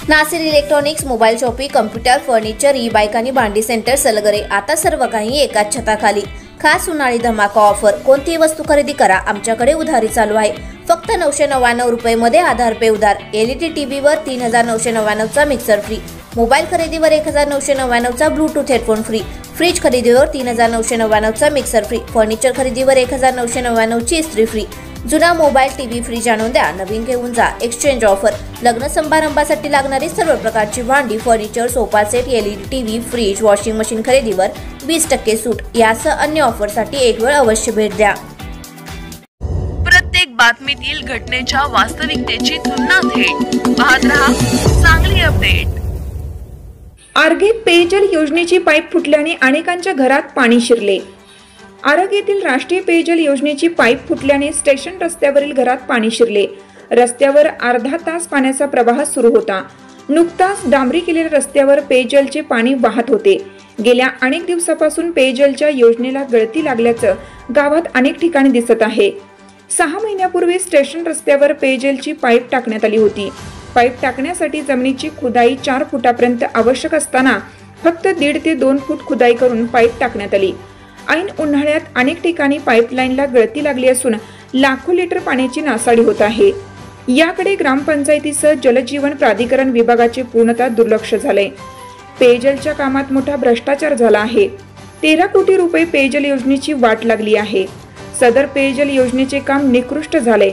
Nasir electronics, mobile shopping, computer, furniture, e bike आणि भांडी centre, Salgare, आता सर्व काही एकाच छताखाली. खास उन्हाळी धमाका ऑफर. कोणतीही वस्तू खरेदी करा, आमच्याकडे उधारी चालू आहे. फक्त 999 रुपये आधार पे उधार. एलईडी टीव्हीवर 3999 चा मिक्सर फ्री. मोबाईल खरेदीवर 1999 चा ब्लूटूथ हेडफोन फ्री. फ्रीज खरेदीवर 3999 चा मिक्सर फ्री. फर्निचर खरेदीवर 1999 ची इस्त्री फ्री. जुना मोबाईल, टीव्ही फ्रीज आणून द्या, नवीन घेऊन जा. Exchange offer. लग्न समारंभासाठी लागणारी सर्व प्रकारची भांडी, furniture, sofa set, LED TV, fridge, washing machine खरेदीवर 20% सूट. यासह अन्य ऑफरसाठी एक वेळ अवश्य भेट द्या. प्रत्येक बातमीतील घटनेच्या वास्तविकतेची तुलना थेट पाहत रहा सांगली अपडेट. आरगे पेयजल योजनेची पाईप फुटल्याने अनेकांच्या घरात पाणी शिरले. आरग येथील राष्ट्रीय पेयजल योजनेची पाईप फुटल्याने स्टेशन रस्त्यावरील घरात पाणी शिरले. रस्त्यावर अर्धा तास पाण्याचा प्रवाह सुरू होता. नुकताच डांबरी केलेल्या रस्त्यावर पेयजलचे पाणी वाहत होते. गेल्या अनेक दिवसापासून पेयजलच्या योजनेला गळती लागल्याचं गावात अनेक ठिकाणी दिसत आहे. 6 महिन्यापूर्वी स्टेशन रस्त्यावर पेयजलची पाईप टाकण्यात आली होती. पाईप टाकण्यासाठी जमिनीची खुदाई 4 फुटापर्यंत आवश्यक असताना फक्त 1.5 ते 2 फूट खुदाई करून पाईप टाकण्यात आली. ऐन उन्हाळ्यात अनेक ठिकाणी पाईपलाईनला गळती लागली असून लाखो लिटर पाण्याची नासाडी होत आहे. याकडे ग्रामपंचायतीसह जलजीवन प्राधिकरण विभागाचे पूर्णतः दुर्लक्ष झाले. पेयजलच्या कामात मोठा भ्रष्टाचार झाला आहे. 13 कोटी रुपये पेयजल योजनेची वाट लागली आहे. सदर पेयजल योजनेचे काम निकृष्ट झाले.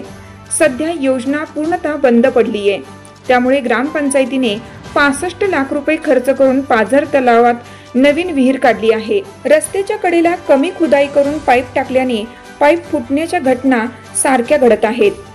सध्या योजना पूर्णतः बंद पडली आहे. त्यामुळे ग्रामपंचायतीने 65 लाख रुपये खर्च करून पाझर तलावात नवीन विहीर काढली आहे. रस्त्याच्या कडेला कमी खुदाई करून पाईप टाकल्याने पाईप फुटण्याच्या घटना सारख्या घडत आहेत.